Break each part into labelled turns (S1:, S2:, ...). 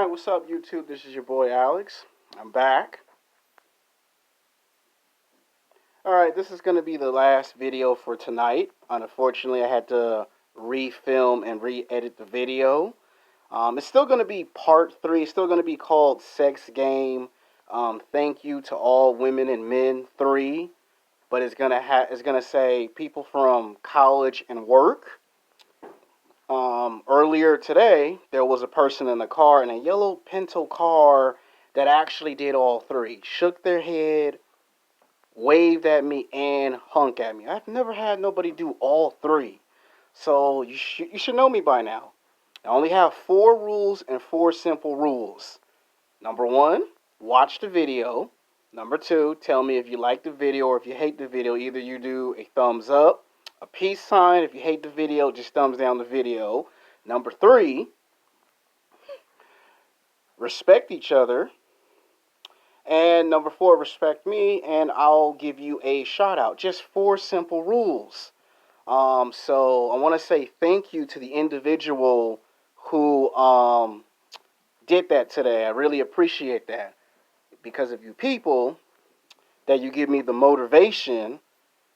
S1: Alright, what's up YouTube? This is your boy Alex. I'm back. Alright, this is going to be the last video for tonight. Unfortunately, I had to refilm and re-edit the video. It's still going to be part 3. It's still going to be called Sex Game. Thank you to all women and men 3. But it's going to say people from college and work. Earlier today, there was a person in the car in a yellow Pinto car that actually did all 3. Shook their head, waved at me, and hunk at me. I've never had nobody do all 3. So you should know me by now. I only have 4 rules and 4 simple rules. Number 1, watch the video. Number 2, tell me if you like the video or if you hate the video. Either you do a thumbs up, a peace sign. If you hate the video, just thumbs down the video. Number 3, respect each other. And number 4, respect me, and I'll give you a shout out. Just 4 simple rules. So I want to say thank you to the individual who did that today. I really appreciate that. Because of you people, that you give me the motivation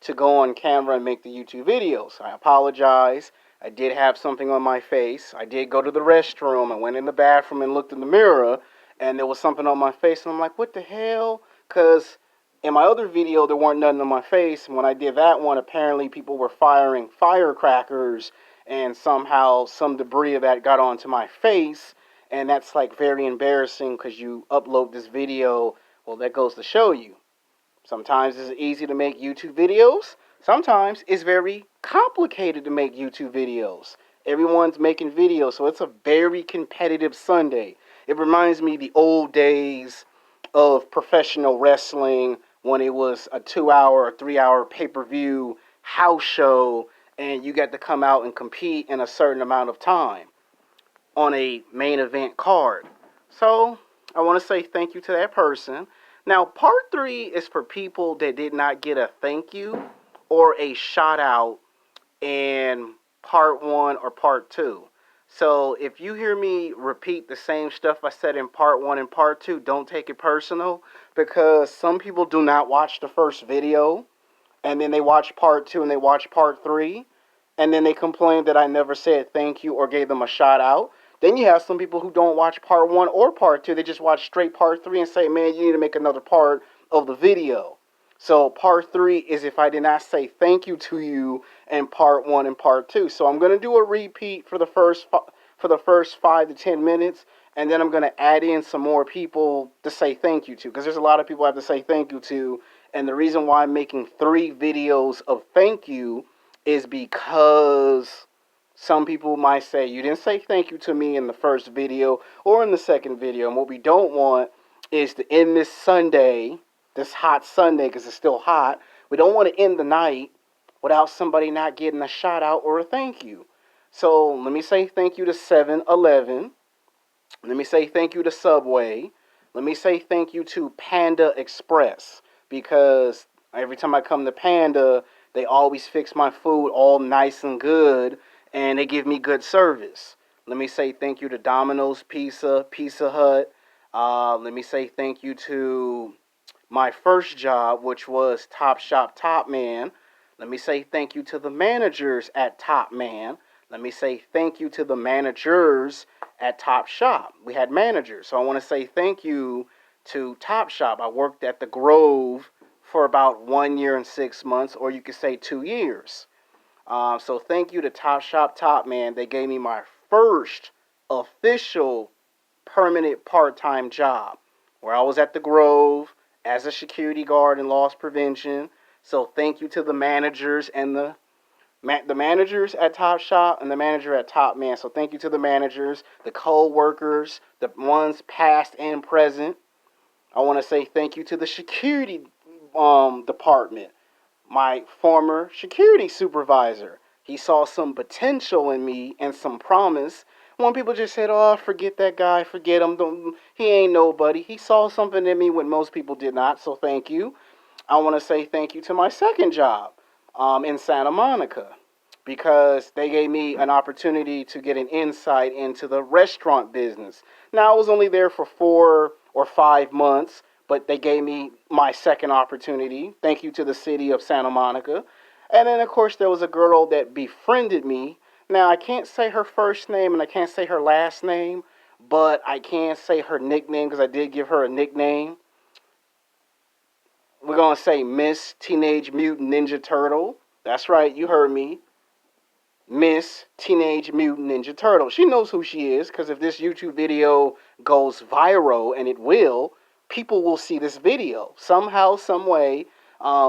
S1: to go on camera and make the YouTube videos. I apologize. I did have something on my face. I did go to the restroom. I went in the bathroom and looked in the mirror, and there was something on my face, and I'm like, what the hell? Because in my other video, there weren't nothing on my face. And when I did that one, apparently people were firing firecrackers, and somehow some debris of that got onto my face, and that's like very embarrassing because you upload this video. Well, that goes to show you. Sometimes it's easy to make YouTube videos. Sometimes it's very complicated to make YouTube videos. Everyone's making videos, so it's a very competitive Sunday. It reminds me of the old days of professional wrestling when it was a 2-hour or 3-hour pay-per-view house show, and you got to come out and compete in a certain amount of time on a main event card. So I want to say thank you to that person. Now, part 3 is for people that did not get a thank you or a shout out in part 1 or part 2. So if you hear me repeat the same stuff I said in part 1 and part 2, don't take it personal, because some people do not watch the first video, and then they watch part 2 and they watch part 3, and then they complain that I never said thank you or gave them a shout out. Then you have some people who don't watch part 1 or part 2. They just watch straight part 3 and say, man, you need to make another part of the video. So part 3 is if I did not say thank you to you in part 1 and part 2. So I'm going to do a repeat for the first 5 to 10 minutes. And then I'm going to add in some more people to say thank you to. Because there's a lot of people I have to say thank you to. And the reason why I'm making 3 videos of thank you is because some people might say, you didn't say thank you to me in the first video or in the second video. And what we don't want is to end this Sunday, this hot Sunday, because it's still hot. We don't want to end the night without somebody not getting a shout out or a thank you. So let me say thank you to 7-Eleven. Let me say thank you to Subway. Let me say thank you to Panda Express, because every time I come to Panda, they always fix my food all nice and good, and they give me good service. Let me say thank you to Domino's Pizza, Pizza Hut. Let me say thank you to my first job, which was Top Shop Top Man. Let me say thank you to the managers at Top Man. Let me say thank you to the managers at Top Shop. We had managers, so I want to say thank you to Top Shop. I worked at the Grove for about 1 year and 6 months, or you could say 2 years. So thank you to Top Shop Top Man. They gave me my first official permanent part-time job, where I was at the Grove as a security guard in loss prevention. So thank you to the managers and the managers at Top Shop and the manager at Top Man. So thank you to the managers, the co-workers, the ones past and present. I want to say thank you to the security department. My former security supervisor, he saw some potential in me and some promise. When people just said, oh, forget that guy, forget him, he ain't nobody. He saw something in me when most people did not, so thank you. I want to say thank you to my second job in Santa Monica. because they gave me an opportunity to get an insight into the restaurant business. Now, I was only there for 4 or 5 months, but they gave me my second opportunity. Thank you to the city of Santa Monica. And then, of course, there was a girl that befriended me. Now, I can't say her first name and I can't say her last name, but I can say her nickname because I did give her a nickname. We're going to say Miss Teenage Mutant Ninja Turtle. That's right, you heard me. Miss Teenage Mutant Ninja Turtle. She knows who she is because if this YouTube video goes viral, and it will, people will see this video. Somehow, some way,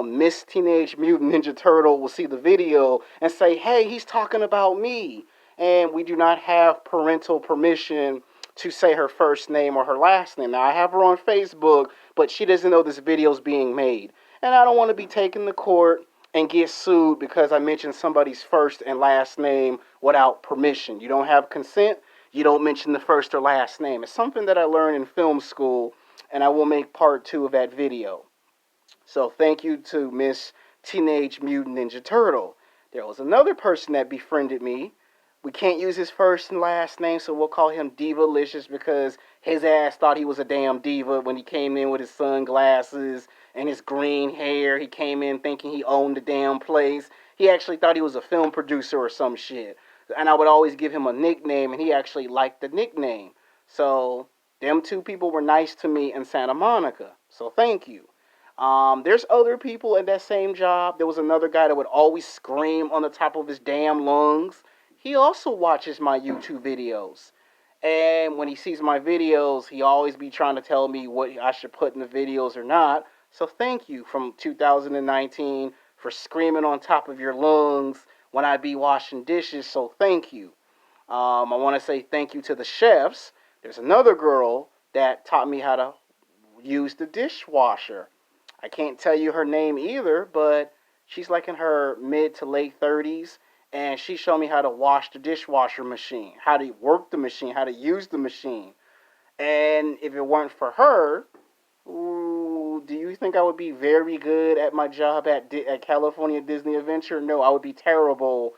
S1: Miss Teenage Mutant Ninja Turtle will see the video and say, hey, he's talking about me. And we do not have parental permission to say her first name or her last name. Now, I have her on Facebook, but she doesn't know this video is being made. And I don't want to be taken to court and get sued because I mentioned somebody's first and last name without permission. You don't have consent, you don't mention the first or last name. It's something that I learned in film school, and I will make part 2 of that video. So thank you to Miss Teenage Mutant Ninja Turtle. There was another person that befriended me. We can't use his first and last name, so we'll call him Divalicious because his ass thought he was a damn diva when he came in with his sunglasses and his green hair. He came in thinking he owned the damn place. He actually thought he was a film producer or some shit. And I would always give him a nickname, and he actually liked the nickname. So them two people were nice to me in Santa Monica. So thank you. There's other people in that same job. There was another guy that would always scream on the top of his damn lungs. He also watches my YouTube videos. And when he sees my videos, he always be trying to tell me what I should put in the videos or not. So thank you from 2019 for screaming on top of your lungs when I be washing dishes. So thank you. I want to say thank you to the chefs. There's another girl that taught me how to use the dishwasher. I can't tell you her name either, but she's like in her mid to late 30s. And she showed me how to wash the dishwasher machine, how to work the machine, how to use the machine. And if it weren't for her, ooh, do you think I would be very good at my job at California Disney Adventure? No, I would be terrible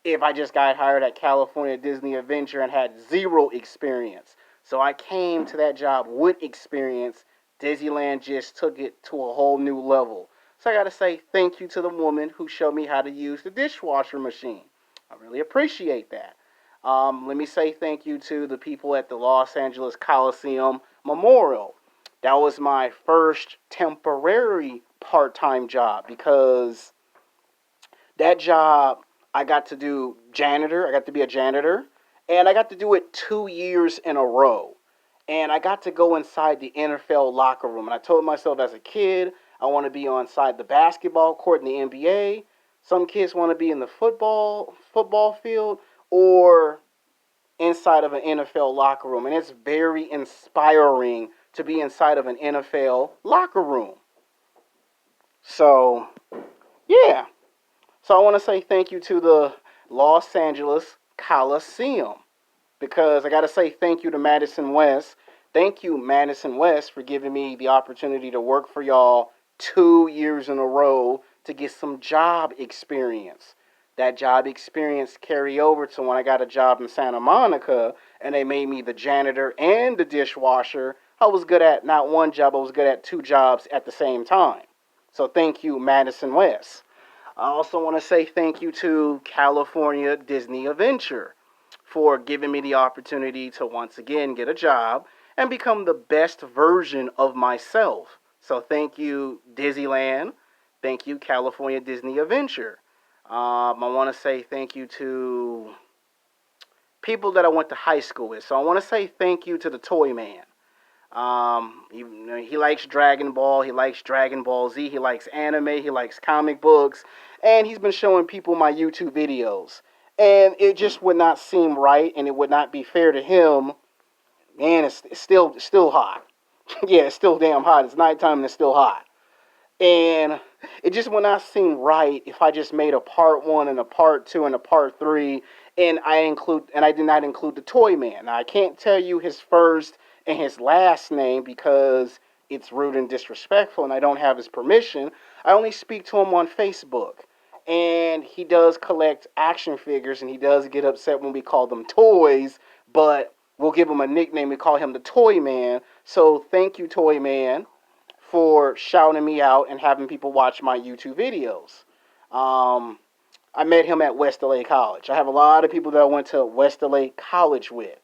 S1: if I just got hired at California Disney Adventure and had zero experience. So I came to that job with experience. Disneyland just took it to a whole new level. So I got to say thank you to the woman who showed me how to use the dishwasher machine. I really appreciate that. Let me say thank you to the people at the Los Angeles Coliseum Memorial. That was my first temporary part-time job because that job I got to do janitor. I got to be a janitor. And I got to do it 2 years in a row. And I got to go inside the NFL locker room. And I told myself as a kid, I want to be on side the basketball court in the NBA. Some kids want to be in the football field or inside of an NFL locker room. And it's very inspiring to be inside of an NFL locker room. So, yeah. So I want to say thank you to the Los Angeles Coliseum because I got to say thank you to Madison West. Thank you, Madison West, for giving me the opportunity to work for y'all 2 years in a row to get some job experience. That job experience carry over to when I got a job in Santa Monica and they made me the janitor and the dishwasher. I was good at not one job, I was good at 2 jobs at the same time. So thank you, Madison West. I also want to say thank you to California Disney Adventure for giving me the opportunity to once again get a job and become the best version of myself. So thank you, Disneyland. Thank you, California Disney Adventure. I want to say thank you to people that I went to high school with. So I want to say thank you to the Toy Man. He likes Dragon Ball, he likes Dragon Ball Z, he likes anime, he likes comic books, and he's been showing people my YouTube videos. And it just would not seem right, and it would not be fair to him. Man, it's still hot. Yeah, it's still damn hot. It's nighttime and it's still hot. And it just would not seem right if I just made a part 1 and a part 2 and a part 3, and I did not include the Toy Man. Now I can't tell you his first and his last name because it's rude and disrespectful, and I don't have his permission. I only speak to him on Facebook. and he does collect action figures, and he does get upset when we call them toys, but we'll give him a nickname. We call him the Toy Man. So thank you, Toy Man, for shouting me out and having people watch my YouTube videos. Um, I met him at West LA College. I have a lot of people that I went to West LA College with.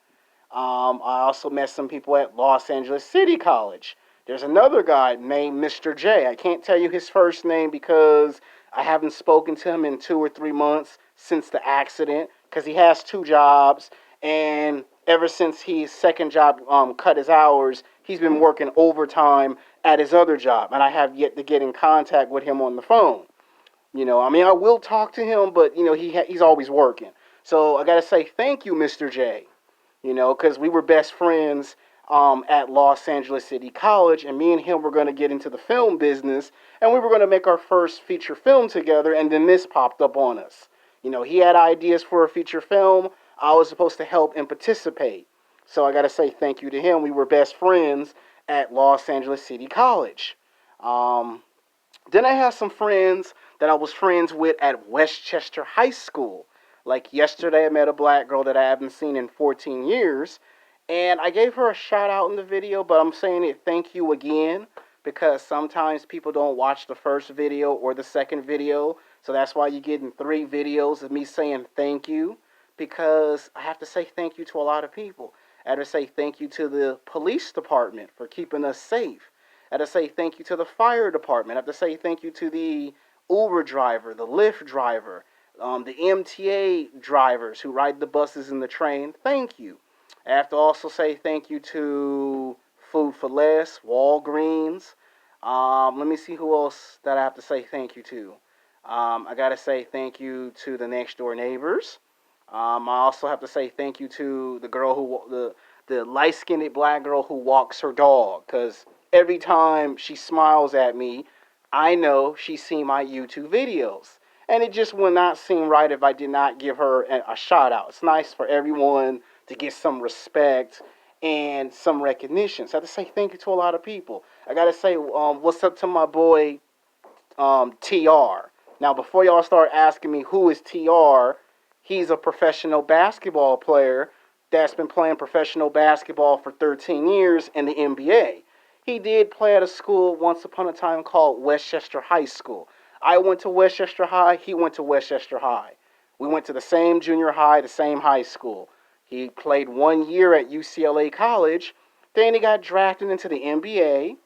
S1: I also met some people at Los Angeles City College. There's another guy named Mr. J. I can't tell you his first name because I haven't spoken to him in 2 or 3 months since the accident because he has two jobs. And ever since his second job cut his hours, he's been working overtime at his other job. And I have yet to get in contact with him on the phone. I mean, I will talk to him, but, he's always working. So I got to say thank you, Mr. J, because we were best friends at Los Angeles City College, and me and him were going to get into the film business, and we were going to make our first feature film together, and then this popped up on us. He had ideas for a feature film. I was supposed to help and participate. So I got to say thank you to him. We were best friends at Los Angeles City College. Then I had some friends that I was friends with at Westchester High School. Like yesterday, I met a black girl that I haven't seen in 14 years, and I gave her a shout out in the video, but I'm saying it thank you again because sometimes people don't watch the first video or the second video, so that's why you're getting 3 videos of me saying thank you, because I have to say thank you to a lot of people. I have to say thank you to the police department for keeping us safe. I have to say thank you to the fire department. I have to say thank you to the Uber driver, the Lyft driver, the MTA drivers who ride the buses and the train. Thank you. I have to also say thank you to Food for Less, Walgreens. Let me see who else that I have to say thank you to. I got to say thank you to the next door neighbors. I also have to say thank you to the girl the light-skinned black girl who walks her dog, because every time she smiles at me, I know she's seen my YouTube videos. And it just would not seem right if I did not give her a shout out. It's nice for everyone to get some respect and some recognition. So I have to say thank you to a lot of people. I got to say what's up to my boy TR. Now, before y'all start asking me who is TR, he's a professional basketball player that's been playing professional basketball for 13 years in the NBA. He did play at a school once upon a time called Westchester High School. I went to Westchester High, he went to Westchester High. We went to the same junior high, the same high school. He played 1 year at UCLA College, then he got drafted into the NBA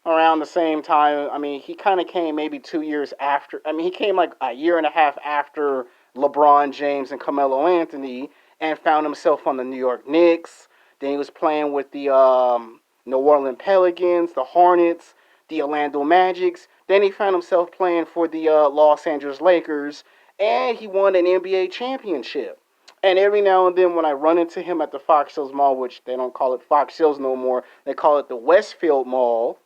S1: around the same time. I mean, he kind of came maybe 2 years after. I mean, he came like a year and a half after LeBron James and Carmelo Anthony and found himself on the New York Knicks. Then he was playing with the New Orleans Pelicans, the Hornets, the Orlando Magics. Then he found himself playing for the Los Angeles Lakers, and he won an NBA championship. And every now and then when I run into him at the Fox Hills Mall, which they don't call it Fox Hills no more, they call it the Westfield Mall,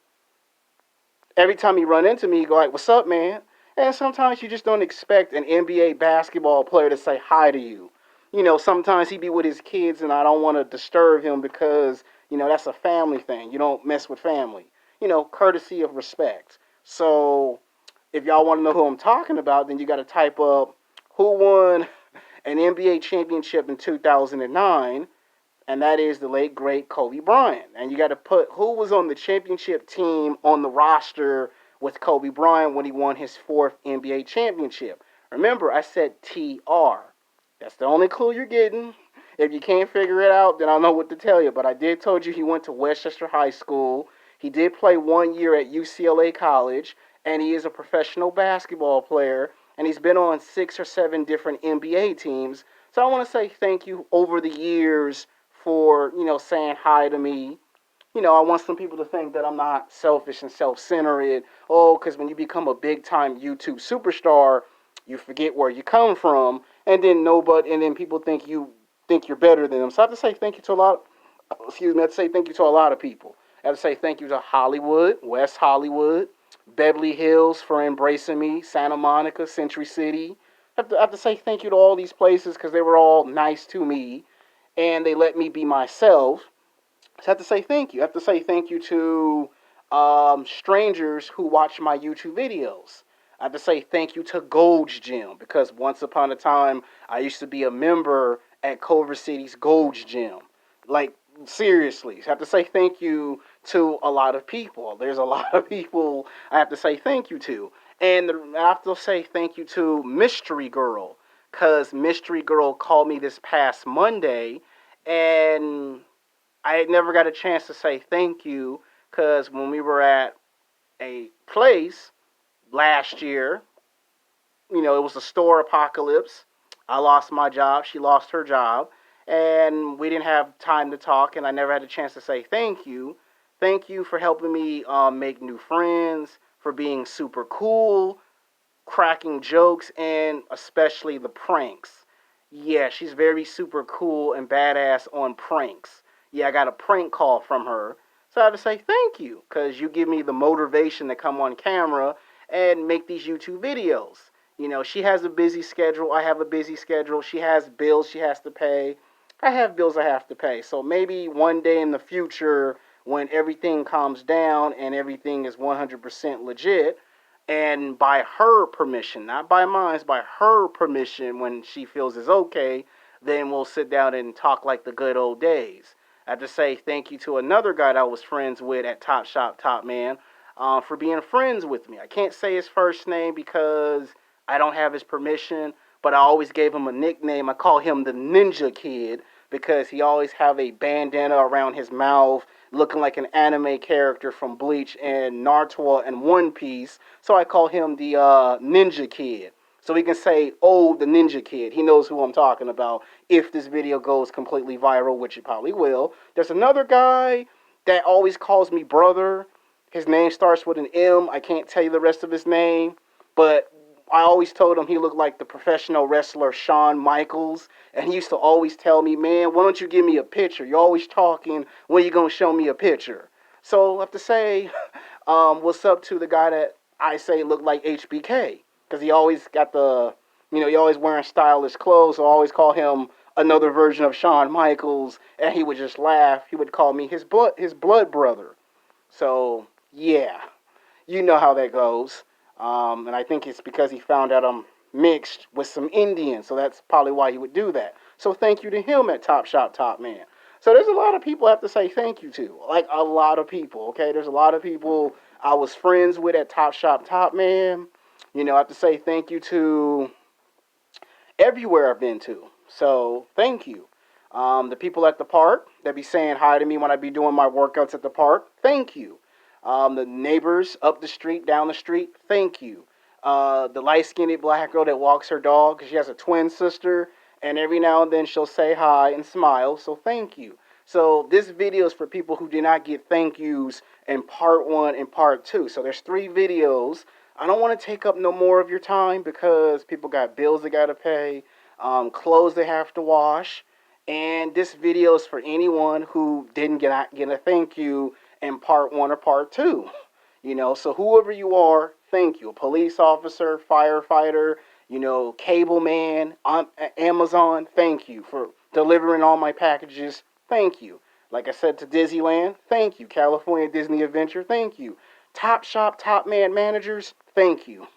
S1: every time he run into me, he go like, "What's up, man?" And sometimes you just don't expect an NBA basketball player to say hi to you. Sometimes he be with his kids, and I don't want to disturb him because, that's a family thing. You don't mess with family. Courtesy of respect. So if y'all want to know who I'm talking about, then you got to type up who won an NBA championship in 2009, and that is the late, great Kobe Bryant. And you got to put who was on the championship team on the roster with Kobe Bryant when he won his 4th NBA championship. Remember, I said TR. That's the only clue you're getting. If you can't figure it out, then I know what to tell you. But I did told you he went to Westchester High School. He did play 1 year at UCLA College, and he is a professional basketball player, and he's been on 6 or 7 different NBA teams. So I want to say thank you over the years for, saying hi to me. I want some people to think that I'm not selfish and self-centered. Oh, because when you become a big-time YouTube superstar, you forget where you come from, and then people think you're better than them. So I have to say thank you to a lot. Excuse me. I have to say thank you to a lot of people. I have to say thank you to Hollywood, West Hollywood, Beverly Hills for embracing me, Santa Monica, Century City. I have to say thank you to all these places because they were all nice to me, and they let me be myself. So I have to say thank you. I have to say thank you to strangers who watch my YouTube videos. I have to say thank you to Gold's Gym because once upon a time I used to be a member at Culver City's Gold's Gym. Like seriously, I have to say thank you to a lot of people. There's a lot of people I have to say thank you to. And I have to say thank you to Mystery Girl because Mystery Girl called me this past Monday and I never got a chance to say thank you because when we were at a place last year, it was a store apocalypse. I lost my job. She lost her job. And we didn't have time to talk, and I never had a chance to say thank you. Thank you for helping me make new friends, for being super cool, cracking jokes, and especially the pranks. Yeah, she's very super cool and badass on pranks. Yeah, I got a prank call from her. So I have to say thank you because you give me the motivation to come on camera and make these YouTube videos. She has a busy schedule. I have a busy schedule. She has bills she has to pay. I have bills I have to pay. So maybe one day in the future, when everything calms down and everything is 100% legit, and by her permission, not by mine, by her permission, when she feels it's okay, then we'll sit down and talk like the good old days. I have to say thank you to another guy that I was friends with at Top Shop Top Man for being friends with me. I can't say his first name because I don't have his permission, but I always gave him a nickname. I call him the Ninja Kid because he always have a bandana around his mouth looking like an anime character from Bleach and Naruto and One Piece. So I call him the Ninja Kid. So we can say, oh, the Ninja Kid. He knows who I'm talking about if this video goes completely viral, which it probably will. There's another guy that always calls me brother. His name starts with an M. I can't tell you the rest of his name, but I always told him he looked like the professional wrestler Shawn Michaels. And he used to always tell me, man, why don't you give me a picture? You're always talking. When are you going to show me a picture? So I have to say, what's up to the guy that I say looked like HBK? Because he always got he always wearing stylish clothes. So I always call him another version of Shawn Michaels. And he would just laugh. He would call me his blood brother. So, yeah, you know how that goes. And I think it's because he found out I'm mixed with some Indians, so that's probably why he would do that. So thank you to him at Top Shop Top Man. So there's a lot of people I have to say thank you to, like a lot of people. Okay, there's a lot of people I was friends with at Top Shop Top Man. I have to say thank you to everywhere I've been to. So thank you. The people at the park that be saying hi to me when I be doing my workouts at the park. Thank you. The neighbors up the street, down the street. Thank you. The light-skinned black girl that walks her dog because she has a twin sister, and every now and then she'll say hi and smile. So thank you. So this video is for people who did not get thank yous in part one and part two. So there's 3 videos. I don't want to take up no more of your time because people got bills they got to pay, clothes they have to wash. And this video is for anyone who didn't get a thank you in part one or part two. So whoever you are, thank you. A police officer, firefighter, cable man, on Amazon, thank you for delivering all my packages. Thank you. Like I said to Disneyland, thank you. California Disney Adventure, thank you. Top Shop, Top Man managers, thank you.